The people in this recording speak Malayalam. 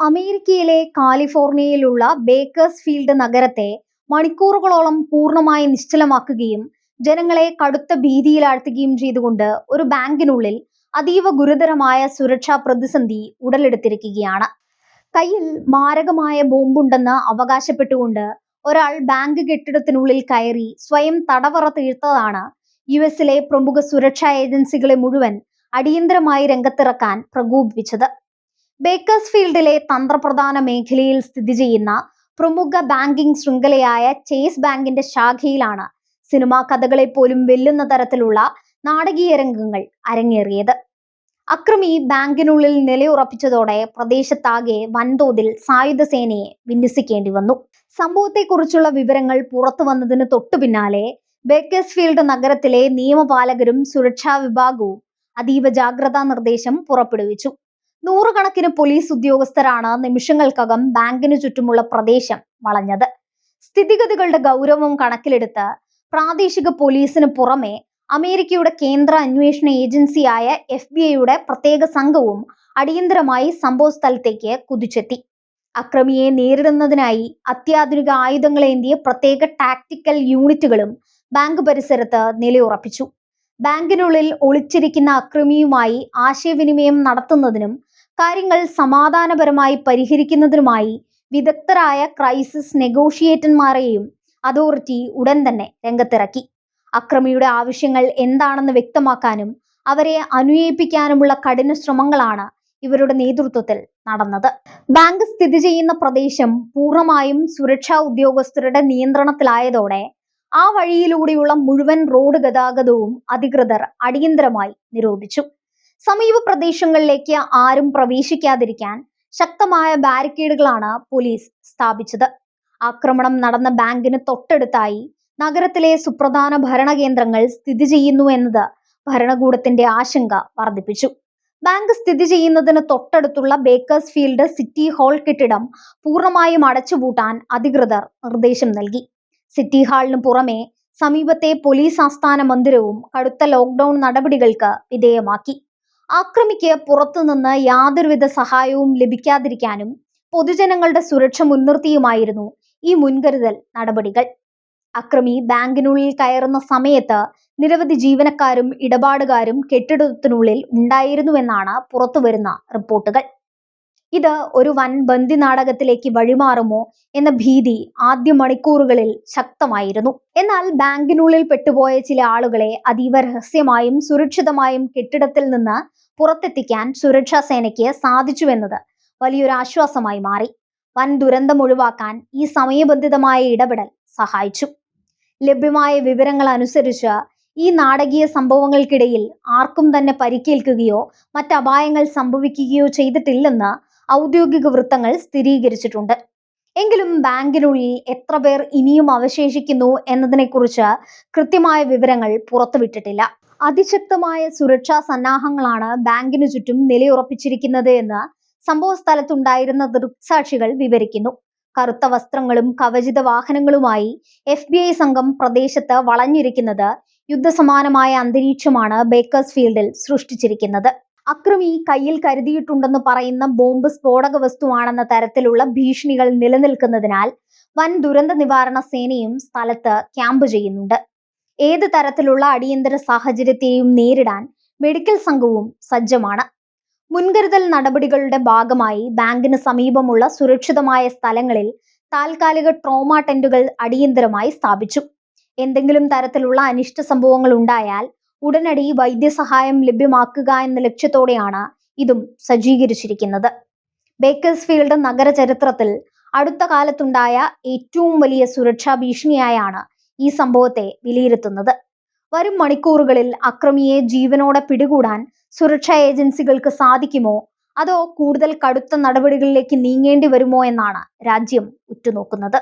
അമേരിക്കയിലെ കാലിഫോർണിയയിലുള്ള ബേക്കേഴ്സ്ഫീൽഡ് നഗരത്തെ മണിക്കൂറുകളോളം പൂർണ്ണമായി നിശ്ചലമാക്കുകയും ജനങ്ങളെ കടുത്ത ഭീതിയിലാഴ്ത്തുകയും ചെയ്തുകൊണ്ട് ഒരു ബാങ്കിനുള്ളിൽ അതീവ ഗുരുതരമായ സുരക്ഷാ പ്രതിസന്ധി ഉടലെടുത്തിരിക്കുകയാണ്. കയ്യിൽ മാരകമായ ബോംബുണ്ടെന്ന് അവകാശപ്പെട്ടുകൊണ്ട് ഒരാൾ ബാങ്ക് കെട്ടിടത്തിനുള്ളിൽ കയറി സ്വയം തടവറ തീർത്തതാണ് യുഎസിലെ പ്രമുഖ സുരക്ഷാ ഏജൻസികളെ മുഴുവൻ അടിയന്തരമായി രംഗത്തിറക്കാൻ പ്രകോപിപ്പിച്ചത്. ബേക്കേഴ്സ്ഫീൽഡിലെ തന്ത്രപ്രധാന മേഖലയിൽ സ്ഥിതി ചെയ്യുന്ന പ്രമുഖ ബാങ്കിംഗ് ശൃംഖലയായ ചേസ് ബാങ്കിന്റെ ശാഖയിലാണ് സിനിമാ കഥകളെ പോലും വെല്ലുന്ന തരത്തിലുള്ള നാടകീയ രംഗങ്ങൾ അരങ്ങേറിയത്. അക്രമി ബാങ്കിനുള്ളിൽ നിലയുറപ്പിച്ചതോടെ പ്രദേശത്താകെ വൻതോതിൽ സായുധ സേനയെ വിന്യസിക്കേണ്ടി വന്നു. സംഭവത്തെക്കുറിച്ചുള്ള വിവരങ്ങൾ പുറത്തു വന്നതിന് തൊട്ടു പിന്നാലെ ബേക്കേഴ്സ്ഫീൽഡ് നഗരത്തിലെ നിയമപാലകരും സുരക്ഷാ വിഭാഗവും അതീവ ജാഗ്രതാ നിർദ്ദേശം പുറപ്പെടുവിച്ചു. നൂറുകണക്കിന് പോലീസ് ഉദ്യോഗസ്ഥരാണ് നിമിഷങ്ങൾക്കകം ബാങ്കിനു ചുറ്റുമുള്ള പ്രദേശം വളഞ്ഞത്. സ്ഥിതിഗതികളുടെ ഗൗരവം കണക്കിലെടുത്ത് പ്രാദേശിക പോലീസിന് പുറമെ അമേരിക്കയുടെ കേന്ദ്ര അന്വേഷണ ഏജൻസിയായ FBI പ്രത്യേക സംഘവും അടിയന്തരമായി സംഭവ സ്ഥലത്തേക്ക് കുതിച്ചെത്തി. അക്രമിയെ നേരിടുന്നതിനായി അത്യാധുനിക ആയുധങ്ങളേന്തിയ പ്രത്യേക ടാക്ടിക്കൽ യൂണിറ്റുകളും ബാങ്ക് പരിസരത്ത് നിലയുറപ്പിച്ചു. ബാങ്കിനുള്ളിൽ ഒളിച്ചിരിക്കുന്ന അക്രമിയുമായി ആശയവിനിമയം നടത്തുന്നതിനും കാര്യങ്ങൾ സമാധാനപരമായി പരിഹരിക്കുന്നതിനുമായി വിദഗ്ധരായ ക്രൈസിസ് നെഗോഷിയേറ്റർമാരെയും അതോറിറ്റി ഉടൻ തന്നെ രംഗത്തിറക്കി. അക്രമിയുടെ ആവശ്യങ്ങൾ എന്താണെന്ന് വ്യക്തമാക്കാനും അവരെ അനുനയിപ്പിക്കാനുമുള്ള കഠിന ശ്രമങ്ങളാണ് ഇവരുടെ നേതൃത്വത്തിൽ നടന്നത്. ബാങ്ക് സ്ഥിതി ചെയ്യുന്ന പ്രദേശം പൂർണ്ണമായും സുരക്ഷാ ഉദ്യോഗസ്ഥരുടെ നിയന്ത്രണത്തിലായതോടെ ആ വഴിയിലൂടെയുള്ള മുഴുവൻ റോഡ് ഗതാഗതവും അധികൃതർ അടിയന്തരമായി നിരോധിച്ചു. സമീപ പ്രദേശങ്ങളിലേക്ക് ആരും പ്രവേശിക്കാതിരിക്കാൻ ശക്തമായ ബാരിക്കേഡുകളാണ് പോലീസ് സ്ഥാപിച്ചത്. ആക്രമണം നടന്ന ബാങ്കിന് തൊട്ടടുത്തായി നഗരത്തിലെ സുപ്രധാന ഭരണകേന്ദ്രങ്ങൾ സ്ഥിതി ചെയ്യുന്നു എന്നത് ഭരണകൂടത്തിന്റെ ആശങ്ക വർദ്ധിപ്പിച്ചു. ബാങ്ക് സ്ഥിതി ചെയ്യുന്നതിന് തൊട്ടടുത്തുള്ള ബേക്കേഴ്സ്ഫീൽഡ് സിറ്റി ഹാൾ കെട്ടിടം പൂർണ്ണമായും അടച്ചുപൂട്ടാൻ അധികൃതർ നിർദ്ദേശം നൽകി. സിറ്റി ഹാളിന് പുറമെ സമീപത്തെ പോലീസ് ആസ്ഥാന മന്ദിരവും കടുത്ത ലോക്ക്ഡൌൺ നടപടികൾക്ക് വിധേയമാക്കി. ആക്രമിക്ക് പുറത്തുനിന്ന് യാതൊരുവിധ സഹായവും ലഭിക്കാതിരിക്കാനും പൊതുജനങ്ങളുടെ സുരക്ഷ മുൻനിർത്തിയുമായിരുന്നു ഈ മുൻകരുതൽ നടപടികൾ. അക്രമി ബാങ്കിനുള്ളിൽ കയറുന്ന സമയത്ത് നിരവധി ജീവനക്കാരും ഇടപാടുകാരും കെട്ടിടത്തിനുള്ളിൽ ഉണ്ടായിരുന്നുവെന്നാണ് പുറത്തുവരുന്ന റിപ്പോർട്ടുകൾ. ഇത് ഒരു വൻ ബന്ദി നാടകത്തിലേക്ക് വഴിമാറുമോ എന്ന ഭീതി ആദ്യ മണിക്കൂറുകളിൽ ശക്തമായിരുന്നു. എന്നാൽ ബാങ്കിനുള്ളിൽ പെട്ടുപോയ ചില ആളുകളെ അതീവ രഹസ്യമായും സുരക്ഷിതമായും കെട്ടിടത്തിൽ നിന്ന് പുറത്തെത്തിക്കാൻ സുരക്ഷാ സേനയ്ക്ക് സാധിച്ചുവെന്നത് വലിയൊരു ആശ്വാസമായി മാറി. വൻ ദുരന്തം ഒഴിവാക്കാൻ ഈ സമയബന്ധിതമായ ഇടപെടൽ സഹായിച്ചു. ലഭ്യമായ വിവരങ്ങൾ അനുസരിച്ച് ഈ നാടകീയ സംഭവങ്ങൾക്കിടയിൽ ആർക്കും തന്നെ പരിക്കേൽക്കുകയോ മറ്റ് അപായങ്ങൾ സംഭവിക്കുകയോ ചെയ്തിട്ടില്ലെന്ന് ഔദ്യോഗിക വൃത്തങ്ങൾ സ്ഥിരീകരിച്ചിട്ടുണ്ട്. എങ്കിലും ബാങ്കിനുള്ളിൽ എത്ര പേർ ഇനിയും അവശേഷിക്കുന്നു എന്നതിനെക്കുറിച്ച് കൃത്യമായ വിവരങ്ങൾ പുറത്തുവിട്ടിട്ടില്ല. അതിശക്തമായ സുരക്ഷാ സന്നാഹങ്ങളാണ് ബാങ്കിനു ചുറ്റും നിലയുറപ്പിച്ചിരിക്കുന്നത് എന്ന് സംഭവ സ്ഥലത്തുണ്ടായിരുന്ന ദൃക്സാക്ഷികൾ വിവരിക്കുന്നു. കറുത്ത വസ്ത്രങ്ങളും കവചിത വാഹനങ്ങളുമായി FBI സംഘം പ്രദേശത്ത് വളഞ്ഞിരിക്കുന്നത് യുദ്ധസമാനമായ അന്തരീക്ഷമാണ് ബേക്കേഴ്സ്ഫീൽഡിൽ സൃഷ്ടിച്ചിരിക്കുന്നത്. അക്രമി കയ്യിൽ കരുതിയിട്ടുണ്ടെന്ന് പറയുന്ന ബോംബ് സ്ഫോടക വസ്തുവാണെന്ന തരത്തിലുള്ള ഭീഷണികൾ നിലനിൽക്കുന്നതിനാൽ വൻ ദുരന്ത നിവാരണ സേനയും സ്ഥലത്ത് ക്യാമ്പ് ചെയ്യുന്നുണ്ട്. ഏത് തരത്തിലുള്ള അടിയന്തര സാഹചര്യത്തെയും നേരിടാൻ മെഡിക്കൽ സംഘവും സജ്ജമാണ്. മുൻകരുതൽ നടപടികളുടെ ഭാഗമായി ബാങ്കിന് സമീപമുള്ള സുരക്ഷിതമായ സ്ഥലങ്ങളിൽ താൽക്കാലിക ട്രോമ ടെന്റുകൾ അടിയന്തരമായി സ്ഥാപിച്ചു. എന്തെങ്കിലും തരത്തിലുള്ള അനിഷ്ട സംഭവങ്ങൾ ഉണ്ടായാൽ ഉടനടി വൈദ്യസഹായം ലഭ്യമാക്കുക എന്ന ലക്ഷ്യത്തോടെയാണ് ഇതും സജ്ജീകരിച്ചിരിക്കുന്നത്. ബേക്കേഴ്സ്ഫീൽഡ് നഗര ചരിത്രത്തിൽ അടുത്ത കാലത്തുണ്ടായ ഏറ്റവും വലിയ സുരക്ഷാ ഭീഷണിയായാണ് ഈ സംഭവത്തെ വിലയിരുത്തുന്നത്. വരും മണിക്കൂറുകളിൽ അക്രമിയെ ജീവനോടെ പിടികൂടാൻ സുരക്ഷാ ഏജൻസികൾക്ക് സാധിക്കുമോ അതോ കൂടുതൽ കടുത്ത നടപടികളിലേക്ക് നീങ്ങേണ്ടി വരുമോ എന്നാണ് രാജ്യം ഉറ്റുനോക്കുന്നത്.